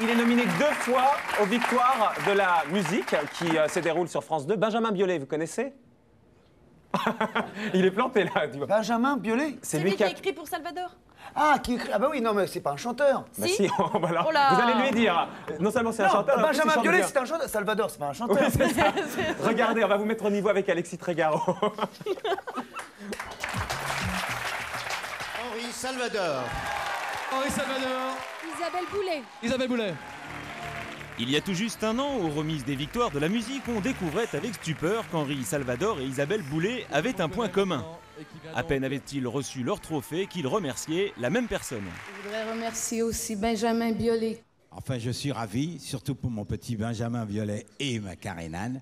Il est nominé 2 fois aux victoires de la musique qui se déroule sur France 2. Benjamin Biolay, vous connaissez? Il est planté là. Tu vois. Benjamin Biolay? C'est lui qui a écrit pour Salvador. Ah, qui écrit... Ah bah oui, non, mais c'est pas un chanteur. Bah si, voilà. Oh là. Vous allez lui dire. Non seulement c'est un chanteur, mais en plus, il Benjamin chante Biolay, bien. c'est un chanteur. Salvador, c'est pas un chanteur. Oui, c'est ça. Regardez, on va vous mettre au niveau avec Alexis Trégaro. Henri Salvador. Henri Salvador. Isabelle Boulay. Isabelle Boulay. Il y a tout juste un an, aux remises des victoires de la musique, on découvrait avec stupeur qu'Henri Salvador et Isabelle Boulay avaient un point commun. À peine avaient-ils reçu leur trophée qu'ils remerciaient la même personne. Je voudrais remercier aussi Benjamin Biolay. Enfin, je suis ravi, surtout pour mon petit Benjamin Biolay et ma Karen-Anne.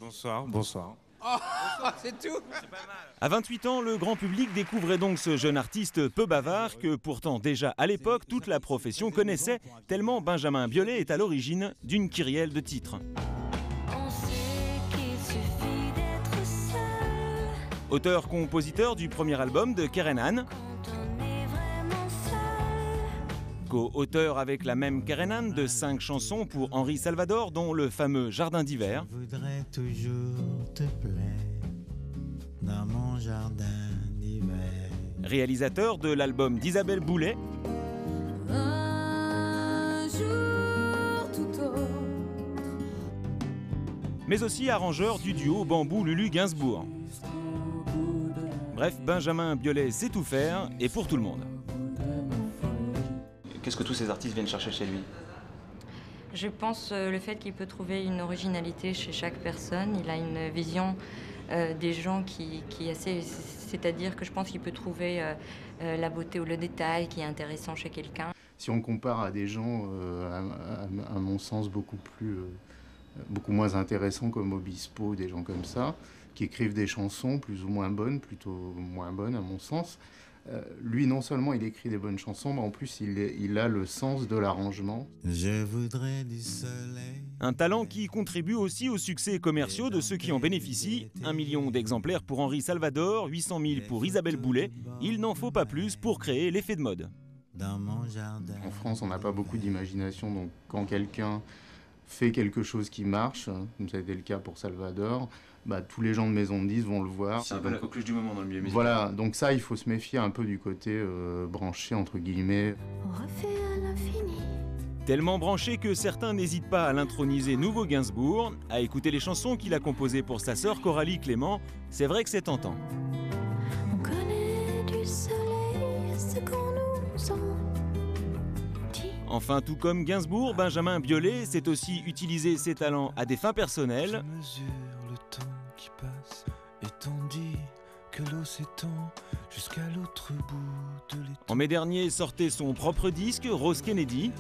Bonsoir, bonsoir. Oh, c'est tout. À 28 ans, le grand public découvrait donc ce jeune artiste peu bavard que pourtant déjà à l'époque toute la profession connaissait, tellement Benjamin Biolay est à l'origine d'une kyrielle de titres. Auteur-compositeur du premier album de Karen-Anne, co-auteur avec la même Karen-Anne de 5 chansons pour Henri Salvador, dont le fameux Jardin d'hiver. Je voudrais toujours te plaire dans mon jardin d'hiver. Réalisateur de l'album d'Isabelle Boulay. Un jour tout autre. Mais aussi arrangeur du duo Bambou-Lulu-Gainsbourg. Bref, Benjamin Biolay sait tout faire et pour tout le monde. Qu'est-ce que tous ces artistes viennent chercher chez lui? Je pense le fait qu'il peut trouver une originalité chez chaque personne. Il a une vision des gens qui est assez... C'est-à-dire que je pense qu'il peut trouver la beauté ou le détail qui est intéressant chez quelqu'un. Si on compare à des gens, à mon sens, beaucoup moins intéressants comme Obispo, des gens comme ça, qui écrivent des chansons plus ou moins bonnes, plutôt moins bonnes à mon sens, lui, non seulement il écrit des bonnes chansons, mais en plus il a le sens de l'arrangement. Je voudrais du soleil. Un talent qui contribue aussi aux succès commerciaux de ceux qui en bénéficient. 1 million d'exemplaires pour Henri Salvador, 800 000 pour Isabelle Boulay. Il n'en faut pas plus pour créer l'effet de mode. Dans mon jardin. En France, on n'a pas beaucoup d'imagination, donc quand quelqu'un fait quelque chose qui marche, comme ça a été le cas pour Salvador, bah, tous les gens de maison de 10 vont le voir. C'est un peu la coqueluche du moment dans le milieu musical. Voilà, donc ça, il faut se méfier un peu du côté branché, entre guillemets. On refait à l'infini. Tellement branché que certains n'hésitent pas à l'introniser nouveau Gainsbourg, à écouter les chansons qu'il a composées pour sa sœur Coralie Clément. C'est vrai que c'est tentant. On connaît du soleil ce qu'on nous en dit. Enfin, tout comme Gainsbourg, Benjamin Biolay sait aussi utiliser ses talents à des fins personnelles. Je mesure le temps qui passe et t'en dis que l'eau s'étend jusqu'à l'autre bout de l'étang. En mai dernier sortait son propre disque, Rose Kennedy.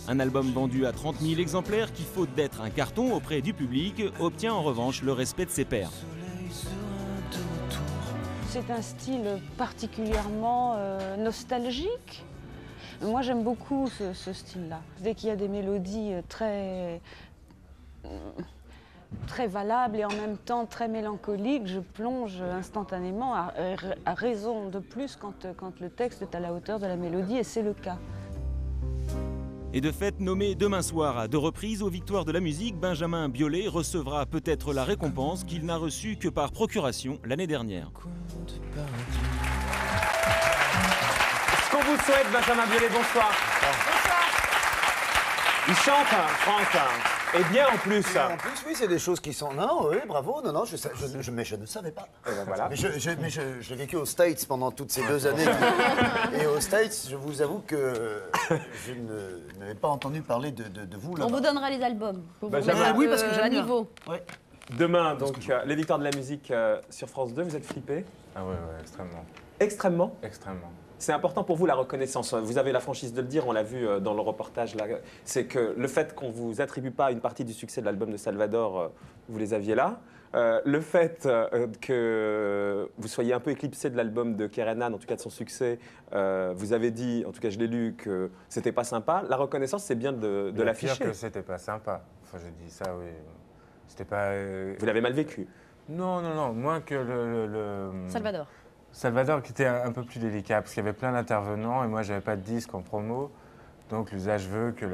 Un album vendu à 30 000 exemplaires qui, faute d'être un carton auprès du public, obtient en revanche le respect de ses pairs. C'est un style particulièrement nostalgique. Moi, j'aime beaucoup ce style-là. Dès qu'il y a des mélodies très valables et en même temps très mélancoliques, je plonge instantanément, à raison de plus quand le texte est à la hauteur de la mélodie, et c'est le cas. Et de fait, nommé demain soir à 2 reprises aux victoires de la musique, Benjamin Biolay recevra peut-être la récompense qu'il n'a reçue que par procuration l'année dernière. Ce qu'on vous souhaite, Benjamin Biolay, bonsoir. Bonsoir. Il chante, Franck. Et bien en plus. Et en plus, oui, c'est des choses qui sont... Non, oui, bravo, non, mais je ne savais pas. Et ben voilà. Mais j'ai vécu aux States pendant toutes ces 2 années. Et aux States, je vous avoue que je n'avais pas entendu parler de vous là-bas. On vous donnera les albums. Pour vous Benjamin. mettre Oui, parce que j'aime à bien. niveau. Ouais. Demain, donc, les victoires de la musique sur France 2, vous êtes flippés? Ah ouais, extrêmement. Extrêmement. Extrêmement. C'est important pour vous la reconnaissance. Vous avez la franchise de le dire, on l'a vu dans le reportage là. C'est que le fait qu'on ne vous attribue pas une partie du succès de l'album de Salvador, vous les aviez là. Le fait que vous soyez un peu éclipsé de l'album de Karen-Anne, en tout cas de son succès, vous avez dit, en tout cas je l'ai lu, que c'était pas sympa. La reconnaissance, c'est bien de l'afficher. Dire que c'était pas sympa. Enfin, j'ai dit ça, oui. C'était pas. Vous l'avez mal vécu. Non, moins que Salvador. Salvador qui était un peu plus délicat parce qu'il y avait plein d'intervenants et moi j'avais pas de disque en promo. Donc l'usage veut que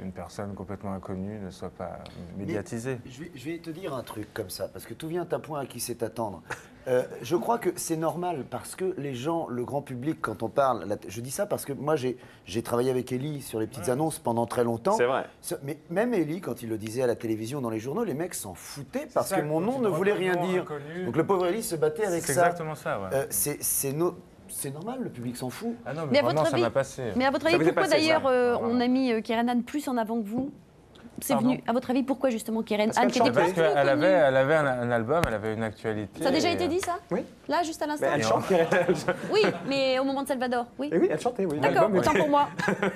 une personne complètement inconnue ne soit pas médiatisée. Je vais te dire un truc comme ça, parce que tout vient à point à qui sait attendre. Je crois que c'est normal, parce que les gens, le grand public, quand on parle... Je dis ça parce que moi, j'ai travaillé avec Elie sur les petites annonces pendant très longtemps. C'est vrai. Mais même Elie, quand il le disait à la télévision, dans les journaux, les mecs s'en foutaient parce que mon nom ne voulait rien dire. Donc le pauvre Elie se battait avec ça. C'est exactement ça, ouais. C'est normal, le public s'en fout. Ah non, mais vraiment, ça m'a passé. Mais à votre avis, pourquoi d'ailleurs on a mis Keren plus en avant que vous? C'est venu, à votre avis, pourquoi justement Keren Parce qu'elle avait un album, elle avait une actualité. Ça a déjà été dit, ça? Oui. Là, juste à l'instant? Elle chante, Keren. Oui, mais au moment de Salvador, oui. Et oui, elle chantait, oui. D'accord, autant pour moi.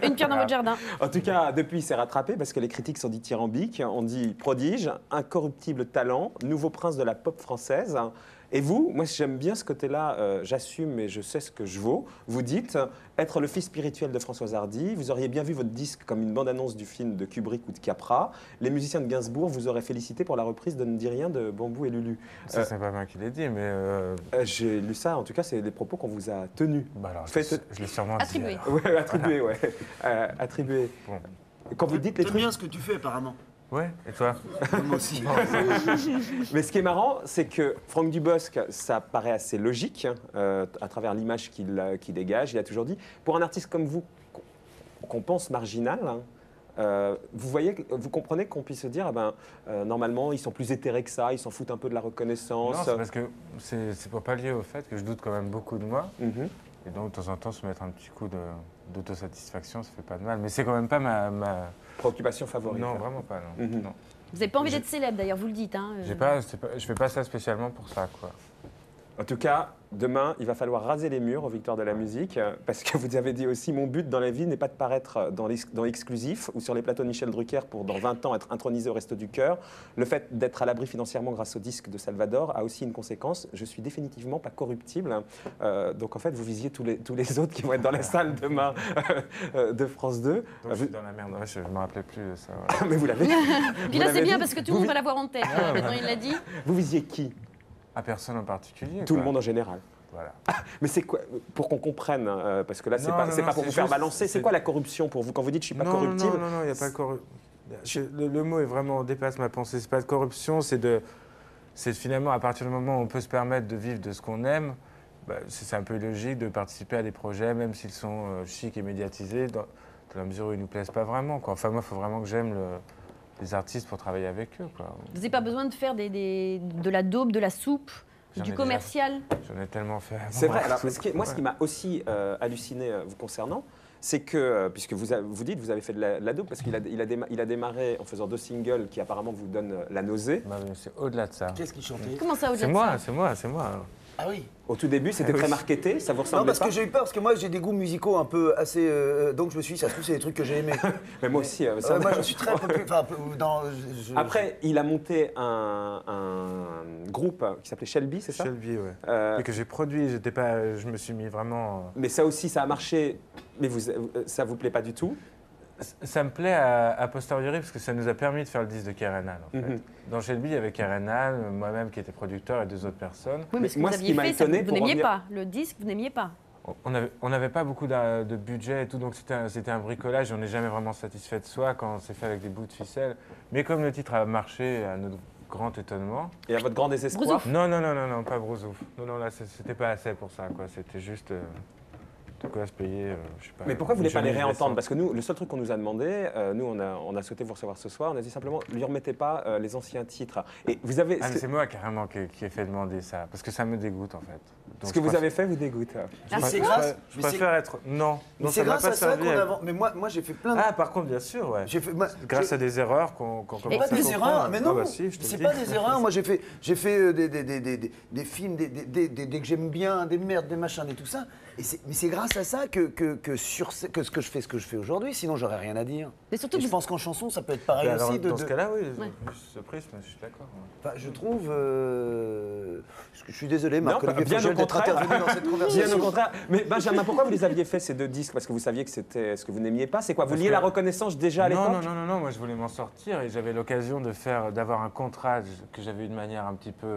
Une pierre dans votre jardin. En tout cas, depuis, il s'est rattrapé parce que les critiques sont dithyrambiques. On dit prodige, incorruptible talent, nouveau prince de la pop française. Et vous, moi j'aime bien ce côté-là, j'assume et je sais ce que je vaux. Vous dites être le fils spirituel de Françoise Hardy, vous auriez bien vu votre disque comme une bande-annonce du film de Kubrick ou de Capra. Les musiciens de Gainsbourg vous auraient félicité pour la reprise de Ne dis rien de Bambou et Lulu. Ça, c'est pas moi qui l'ai dit, mais... J'ai lu ça, en tout cas, c'est des propos qu'on vous a tenus. Bah alors, je l'ai sûrement attribué. dit. Ouais, attribué, ouais. Attribué. Bon. Quand vous dites les trucs... bien ce que tu fais, apparemment. Ouais, et toi? Moi aussi. Mais ce qui est marrant, c'est que Franck Dubosc, ça paraît assez logique, à travers l'image qu'il dégage. Il a toujours dit, pour un artiste comme vous, qu'on pense marginal, vous comprenez qu'on puisse se dire, normalement, ils sont plus éthérés que ça, ils s'en foutent un peu de la reconnaissance. Non, c'est parce que c'est pour pallier au fait que je doute quand même beaucoup de moi. Et donc, de temps en temps, se mettre un petit coup d'autosatisfaction, ça fait pas de mal. Mais c'est quand même pas ma préoccupation favorite. Non, vraiment pas, non. Non. Vous n'avez pas envie d'être célèbre, d'ailleurs, vous le dites. Hein, je fais pas ça spécialement pour ça, quoi. En tout cas, demain, il va falloir raser les murs aux Victoires de la musique, parce que vous avez dit aussi, mon but dans la vie n'est pas de paraître dans Exclusif ou sur les plateaux de Michel Drucker pour dans 20 ans être intronisé au Resto du Cœur. Le fait d'être à l'abri financièrement grâce au disque de Salvador a aussi une conséquence. Je suis définitivement pas corruptible. Donc en fait, vous visiez tous les autres qui vont être dans la salle demain de France 2. Donc, je suis dans la merde, ouais, je ne me rappelais plus de ça. Ouais. Mais vous l'avez. Puis là, c'est bien parce que tout le monde va l'avoir en tête. Maintenant, il l'a dit. Vous visiez qui? À personne en particulier. Tout le monde en général. Voilà. Mais c'est quoi, pour qu'on comprenne, parce que là, c'est pas pour vous faire balancer, c'est quoi la corruption pour vous? Quand vous dites je suis pas corruptible? Non, il n'y a pas de corruption. Le mot est vraiment dépasse ma pensée. C'est pas de corruption, c'est finalement à partir du moment où on peut se permettre de vivre de ce qu'on aime, c'est un peu logique de participer à des projets, même s'ils sont chics et médiatisés, dans la mesure où ils nous plaisent pas vraiment, quoi. Enfin, moi, il faut vraiment que j'aime les artistes pour travailler avec eux, quoi. Vous n'avez pas besoin de faire de la daube, de la soupe, du commercial? J'en ai tellement fait. C'est vrai. Alors, ce qui m'a aussi halluciné vous concernant, c'est que, puisque vous dites vous avez fait de la daube, parce qu'il a démarré en faisant 2 singles qui apparemment vous donnent la nausée. C'est au-delà de ça. Qu'est-ce qu'il chantait? Comment ça, au-delà de ça? C'est moi. Ah oui. Au tout début, c'était très marketé, ça vous ressemblait Non, parce pas? que j'ai eu peur, parce que moi j'ai des goûts musicaux un peu assez... donc je me suis dit, ça se trouve, c'est des trucs que j'ai aimés. Mais moi aussi. Moi je suis très populaire. Après, il a monté un groupe qui s'appelait Shelby, c'est ça? Shelby, ouais. Et que j'ai produit, je me suis mis vraiment... Mais ça aussi, ça a marché, mais ça vous plaît pas du tout? Ça me plaît a posteriori parce que ça nous a permis de faire le disque de Kerenal. En fait. Dans Shelby, il y avait Kerenal, moi-même qui était producteur et 2 autres personnes. Oui, mais ce que vous aviez fait, ça, vous n'aimiez pas. Le disque, vous n'aimiez pas. On n'avait pas beaucoup de budget et tout, donc c'était un bricolage. On n'est jamais vraiment satisfait de soi quand c'est fait avec des bouts de ficelle. Mais comme le titre a marché, à notre grand étonnement... Et à votre grand désespoir? Non, pas Brousouf. Non, là, c'était pas assez pour ça, quoi. C'était juste... de quoi se payer, je sais pas. Mais pourquoi vous ne voulez pas les réentendre? Parce que nous, le seul truc qu'on nous a demandé, nous, on a souhaité vous recevoir ce soir, on a dit simplement, ne lui remettez pas les anciens titres. Et vous avez... mais c'est moi carrément qui ai fait demander ça, parce que ça me dégoûte en fait. Donc, ce que vous avez fait vous dégoûte. Je préfère être... Non, c'est grâce à ça qu'on avance. Mais moi j'ai fait plein de... Ah, par contre, bien sûr, ouais. Grâce à des erreurs qu'on commence à comprendre. Pas des erreurs, mais non, c'est pas des erreurs. Moi j'ai fait des films, des que j'aime bien, des merdes, des machins, et tout ça. Mais c'est grâce à ça que ce que je fais aujourd'hui, sinon j'aurais rien à dire. Mais surtout je pense qu'en chanson, ça peut être pareil aussi. Dans ce cas-là, oui, ce prisme, je suis d'accord. Enfin, je trouve... je suis désolé, Marc-Olivier Fogiel, d'être intervenu dans cette conversation. Bien au contraire. Mais Benjamin, pourquoi vous les aviez fait ces 2 disques? Parce que vous saviez que c'était ce que vous n'aimiez pas? C'est quoi? Vous vouliez la reconnaissance déjà à l'époque? Non, moi je voulais m'en sortir et j'avais l'occasion d'avoir un contrat que j'avais eu de manière un petit peu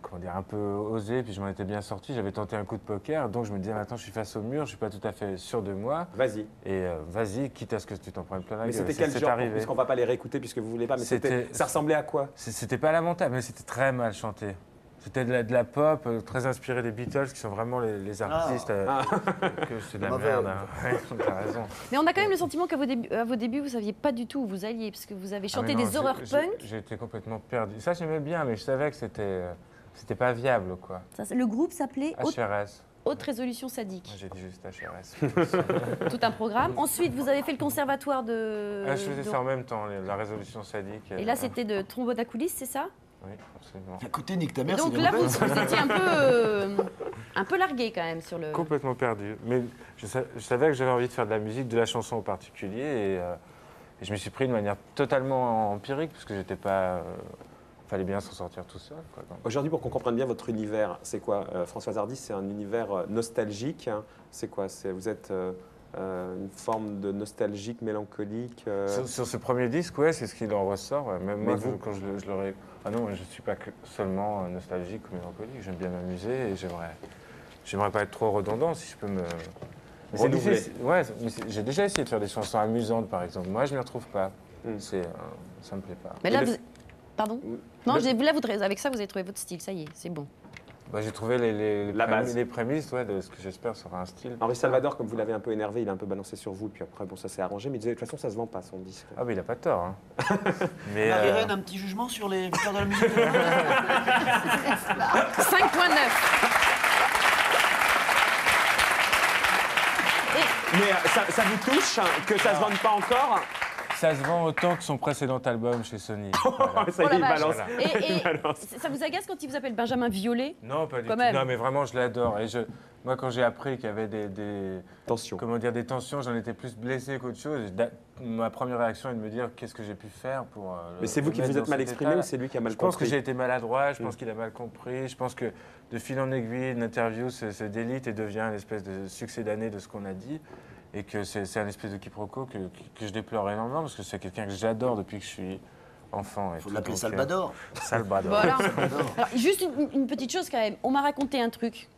comment dire, un peu osé, puis je m'en étais bien sorti. J'avais tenté un coup de poker, donc je me disais maintenant je suis face au mur, je suis pas tout à fait sûr de moi. Vas-y. Et vas-y, quitte à ce que tu t'en prennes plein la Mais gueule. c'était quel genre, arrivé. puisqu'on va pas les réécouter puisque vous voulez pas, mais ça ressemblait à quoi? C'était pas lamentable, mais c'était très mal chanté. C'était de la pop, très inspiré des Beatles, qui sont vraiment les artistes. Que c'est de la merde. Hein. Ouais, t'as raison. Mais on a quand même le sentiment qu'à vos débuts, vous saviez pas du tout où vous alliez, parce que vous avez chanté des horreurs punk. J'étais complètement perdu. Ça, j'aimais bien, mais je savais que c'était pas viable, quoi. Le groupe s'appelait HRS. Haute Résolution Sadique. Moi, j'ai dit juste HRS. Tout un programme. Ensuite, vous avez fait le conservatoire de... Je faisais ça en même temps, la Résolution Sadique. Et là, c'était de trombone à coulisses, c'est ça? Oui, absolument. À côté, nique ta mère, donc là, vous étiez un peu largué quand même sur le... Complètement perdu. Mais je savais que j'avais envie de faire de la musique, de la chanson en particulier. Et je m'y suis pris de manière totalement empirique, parce que j'étais pas... fallait bien s'en sortir tout seul. Aujourd'hui, pour qu'on comprenne bien votre univers, c'est quoi Françoise Hardy, c'est un univers nostalgique. Hein. C'est quoi? Vous êtes une forme de nostalgique, mélancolique Sur ce premier disque, ouais, c'est ce qu'il en ressort. Ouais. Même moi, vous... quand je l'aurais... Ah non, je ne suis pas seulement nostalgique ou mélancolique. J'aime bien m'amuser et j'aimerais pas être trop redondant, si je peux me... Ouais, j'ai déjà essayé de faire des chansons amusantes, par exemple. Moi, je ne m'y retrouve pas. Ça me plaît pas. Mais là, Pardon? Non, là, avec ça, vous avez trouvé votre style, ça y est, c'est bon. Bah, j'ai trouvé les prémices de ce que j'espère sera un style. Henri Salvador, comme vous l'avez un peu énervé, il a un peu balancé sur vous, puis après, bon, ça s'est arrangé, mais il disait, de toute façon, ça se vend pas, son disque. Ah, mais il a pas tort. Hein. Marie-Reine, un petit jugement sur les victoires de la musique? 5.9. Mais ça vous touche que ça se vende pas encore? Ça se vend autant que son précédent album chez Sony. Voilà. Ça y est, il balance. Et ça vous agace quand il vous appelle Benjamin Violet? Non, pas du tout. Même. Non, mais vraiment, je l'adore. Et moi, quand j'ai appris qu'il y avait des tensions, des tensions, j'en étais plus blessé qu'autre chose. Ma première réaction est de me dire qu'est-ce que j'ai pu faire pour. Mais c'est vous qui vous êtes mal exprimé ou c'est lui qui a mal compris? Je pense que j'ai été maladroit. Je pense qu'il a mal compris. Je pense que de fil en aiguille, l'interview se délite et devient une espèce de succès d'année de ce qu'on a dit. Et que c'est un espèce de quiproquo que je déplore énormément parce que c'est quelqu'un que j'adore depuis que je suis enfant. Il faut l'appeler Salvador. Salvador. Voilà. Alors, juste une petite chose quand même. On m'a raconté un truc.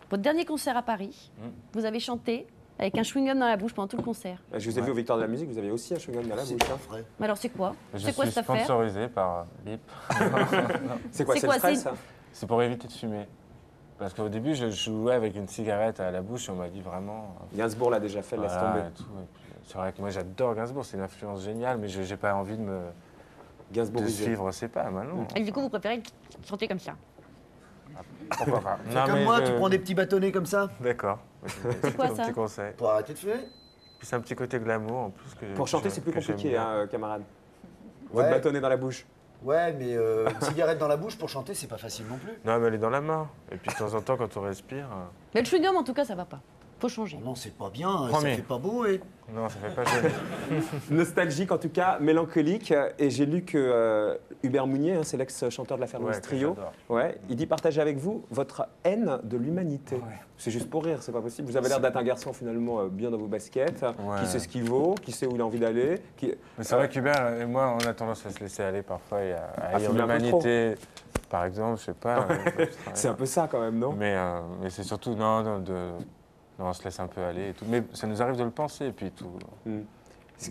Votre dernier concert à Paris, vous avez chanté avec un chewing-gum dans la bouche pendant tout le concert. Je vous ai vu aux Victoires de la musique, vous avez aussi un chewing-gum dans la bouche. Vrai. Mais alors c'est quoi? C'est quoi cette affaire? Je suis sponsorisé par Bip. C'est quoi? C'est le stress, ça? C'est pour éviter de fumer. Parce qu'au début, je jouais avec une cigarette à la bouche et on m'a dit vraiment... Gainsbourg l'a déjà fait, laisse tomber. C'est vrai que moi j'adore Gainsbourg, c'est une influence géniale, mais je n'ai pas envie de suivre ses pas maintenant. Et du coup, vous préférez chanter comme ça? Pourquoi pas? Comme moi, tu prends des petits bâtonnets comme ça? D'accord. C'est quoi ça? Petit conseil. Pour arrêter de fumer? Puis c'est un petit côté glamour en plus. Pour chanter, c'est plus compliqué, hein, camarade. Votre bâtonnet dans la bouche. Ouais, mais une cigarette dans la bouche pour chanter, c'est pas facile non plus. Non, mais elle est dans la main. Et puis de temps en temps, quand on respire... Mais le chewing-gum, en tout cas, ça va pas. Faut changer. Non, c'est pas bien, ça fait pas beau. Non, ça fait pas joli. Nostalgique, en tout cas, mélancolique. Et j'ai lu que Hubert Mounier, c'est l'ex-chanteur de la Fairmont Trio, il dit partager avec vous votre haine de l'humanité. C'est juste pour rire, c'est pas possible. Vous avez l'air d'être un garçon finalement bien dans vos baskets, qui sait ce qu'il vaut, qui sait où il a envie d'aller. Mais c'est vrai qu'Hubert et moi, on a tendance à se laisser aller parfois et à haïr l'humanité. Par exemple, je sais pas. C'est un peu ça quand même, non? Mais c'est surtout, non, on se laisse un peu aller et tout. Mais ça nous arrive de le penser et puis tout.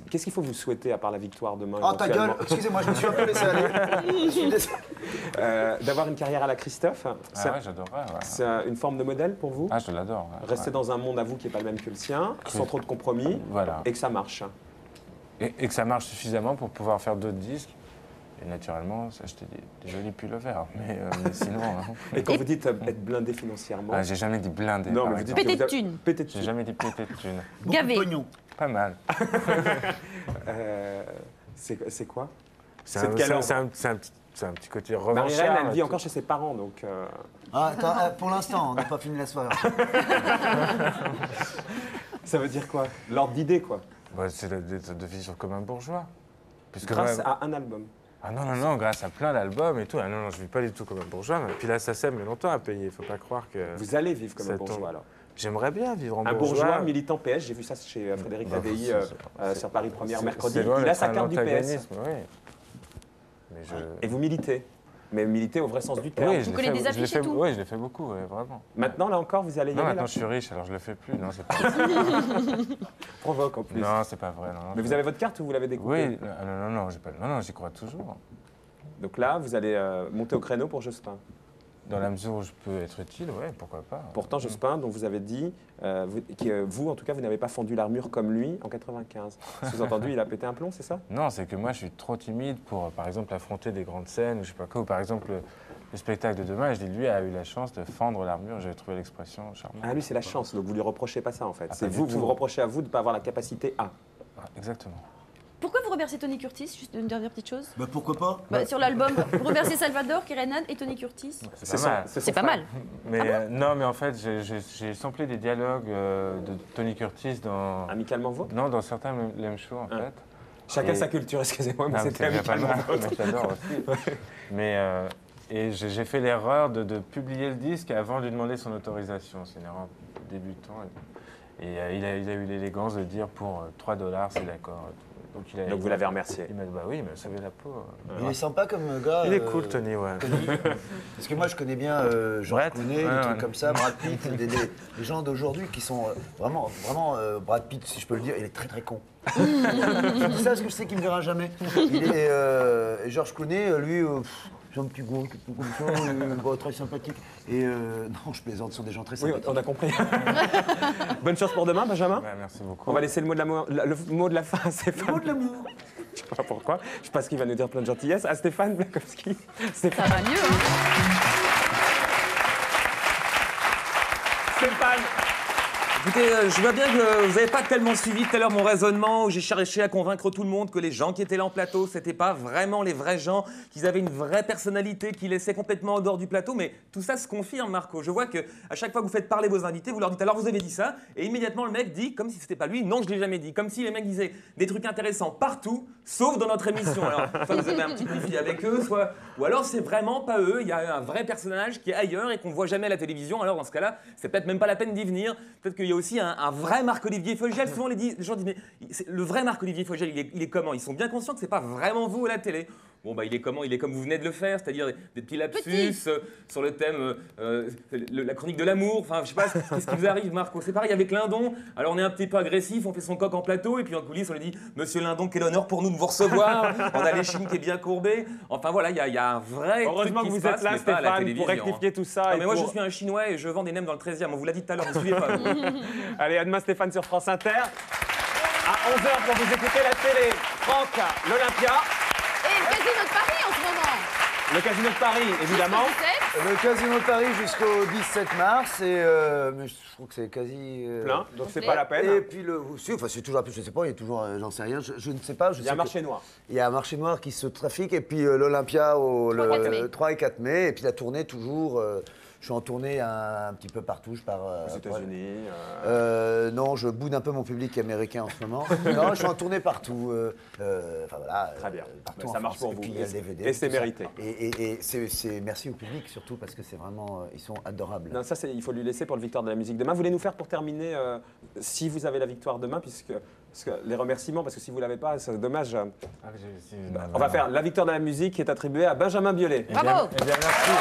Qu'est-ce qu'il faut vous souhaiter à part la victoire demain? Oh ta gueule, excusez-moi, je me suis un peu laissé aller. D'avoir une carrière à la Christophe, j'adorerais. C'est une forme de modèle pour vous? Ah, je l'adore. Rester dans un monde à vous qui n'est pas le même que le sien, sans trop de compromis, et que ça marche. Et que ça marche suffisamment pour pouvoir faire d'autres disques. Et naturellement, s'acheter des jolis pulls verts. Mais sinon. Et quand vous dites être blindé financièrement. J'ai jamais dit blindé. Non, mais vous dites pété de thunes. J'ai jamais dit pété de thunes. Gavé. Pas mal. C'est quoi? C'est un petit côté revanchard. Marie-Reine, elle vit encore chez ses parents, donc. Attends, pour l'instant, on n'a pas fini la soirée. Ça veut dire quoi? L'ordre d'idée, quoi. C'est de vivre comme un bourgeois. Grâce à un album. Ah non, grâce à plein d'albums et tout. Ah non, je ne vis pas du tout comme un bourgeois. Mais puis là, ça s'aime longtemps à payer. Il ne faut pas croire que... Vous allez vivre comme un bourgeois, alors? J'aimerais bien vivre en bourgeois. Un bourgeois militant PS, j'ai vu ça chez Frédéric Tadei sur Paris Première mercredi. Il a sa carte du PS. Oui. Et vous militez? Mais militer au vrai sens du terme. Oui, Vous collez des affiches et tout. Oui, je l'ai fait beaucoup, ouais, vraiment. Maintenant, là encore, vous allez y Non, aller maintenant là je suis riche, alors je le fais plus. Non, c'est pas Provoque en plus. Non, c'est pas vrai. Non, Mais vous avez votre carte ou vous l'avez découpée? Oui, non, j'ai pas... non, j'y crois toujours. Donc là, vous allez monter au créneau pour Jospin. Dans la mesure où je peux être utile, ouais, pourquoi pas. Pourtant, Jospin, dont vous avez dit que vous, en tout cas, vous n'avez pas fendu l'armure comme lui en 95. Sous-entendu, il a pété un plomb, c'est ça? Non, c'est que moi, je suis trop timide pour, par exemple, affronter des grandes scènes ou je sais pas quoi. Ou par exemple, le spectacle de demain, je dis, lui a eu la chance de fendre l'armure. J'avais trouvé l'expression charmante. Ah, lui, c'est la chance. Donc, vous lui reprochez pas ça, en fait. Ah, C'est pas du vous, tout. vous vous reprochez à vous de ne pas avoir la capacité à. Ah, exactement. Pourquoi vous remerciez Tony Curtis? Juste une dernière petite chose. Bah pourquoi pas. Sur l'album, vous remerciez Salvador, Kerenan et Tony Curtis. C'est pas mal. C'est pas mal. Mais non, mais en fait, j'ai samplé des dialogues de Tony Curtis dans... Amicalement Vôtre? Non, dans certains Lem Show, en fait. Chacun sa culture, excusez-moi, mais Non, c'était c'est pas Amicalement mal, Vôtre. mais j'adore aussi. Mais et j'ai fait l'erreur de publier le disque avant de lui demander son autorisation. C'est une erreur débutant. Et il a eu l'élégance de dire pour $3, c'est d'accord. Donc vous l'avez remercié. Il m'a dit, bah oui, il m'a sauvé la peau. Il est sympa comme gars. Il est cool, Tony, ouais. Parce que moi, je connais bien George Clooney, des trucs comme ça, Brad Pitt, des gens d'aujourd'hui qui sont vraiment, Brad Pitt, si je peux le dire, il est très très con. Je dis ça parce que je sais qu'il ne me verra jamais. Et George Clooney, lui, c'est un petit gars qui est comme ça, très sympathique. Et non, je plaisante, ce sont des gens très sympathiques. Oui, on a compris. Bonne chance pour demain, Benjamin. Ouais, merci beaucoup. On va laisser le mot de l'amour, le mot de la fin à Stéphane. Le mot de l'amour. Je sais pas pourquoi. Je sais pas ce qu'il va nous dire plein de gentillesse. À Stéphane Blakowski. Stéphane. Ça va mieux, hein. Stéphane. Écoutez, je vois bien que vous n'avez pas tellement suivi tout à l'heure mon raisonnement où j'ai cherché à convaincre tout le monde que les gens qui étaient là en plateau, c'était pas vraiment les vrais gens, qu'ils avaient une vraie personnalité qui laissait complètement en dehors du plateau. Mais tout ça se confirme, Marco. Je vois que à chaque fois que vous faites parler vos invités, vous leur dites alors vous avez dit ça, et immédiatement le mec dit comme si c'était pas lui, non je l'ai jamais dit, comme si les mecs disaient des trucs intéressants partout, sauf dans notre émission. Alors soit vous avez un petit défi avec eux, soit ou alors c'est vraiment pas eux. Il y a un vrai personnage qui est ailleurs et qu'on voit jamais à la télévision. Alors dans ce cas-là, c'est peut-être même pas la peine d'y venir. Peut-être qu'il y a aussi un vrai Marc-Olivier Fogel. Souvent, les gens disent, mais le vrai Marc-Olivier Fogel, il est comment? Ils sont bien conscients que c'est pas vraiment vous à la télé. Bon, bah, il est comment? Il est comme vous venez de le faire, c'est-à-dire des petits lapsus sur le thème, la chronique de l'amour. Enfin, je sais pas, qu'est-ce qui vous arrive, Marco? C'est pareil avec Lindon. Alors, on est un petit peu agressif, on fait son coq en plateau, et puis en coulisses, on lui dit, Monsieur Lindon, quel honneur pour nous de vous recevoir. On a l'échine qui est bien courbée. Enfin, voilà, il y a un vrai. Heureusement truc que qui vous se êtes là, passe, mais pas à la Stéphane, télévision, pour rectifier tout ça. Non, mais moi, je suis un Chinois et je vends des nems dans le 13e. On vous l'a dit tout à l'heure, ne suivez pas. Allez, à demain, Stéphane, sur France Inter. À 11h pour vous écouter la télé. Franck, l'Olympia. Et le Casino de Paris en ce moment. Le Casino de Paris, évidemment. Le Casino de Paris jusqu'au 17 mars, et mais je trouve que c'est quasi... plein, donc c'est pas la peine. Et puis, enfin c'est toujours, je sais pas, il y a toujours, j'en sais rien, je ne sais pas. Il y a un marché noir. Il y a un marché noir qui se trafique, et puis l'Olympia le 3 et 4 mai, et puis la tournée toujours... Je suis en tournée un petit peu partout. Je pars aux États-Unis. Non, je boude un peu mon public américain en ce moment. Non, je suis en tournée partout. Enfin voilà. Très bien. Partout Ça en marche France. pour vous. Et puis il y a le DVD. Et c'est mérité. Et c'est merci au public surtout parce que c'est vraiment ils sont adorables. Non, ça il faut lui laisser pour le victoire de la musique demain. Vous voulez nous faire pour terminer, si vous avez la victoire demain, parce que les remerciements, parce que si vous l'avez pas, c'est dommage. On va faire la victoire de la musique qui est attribuée à Benjamin Biolay. Bravo. Eh bien, merci.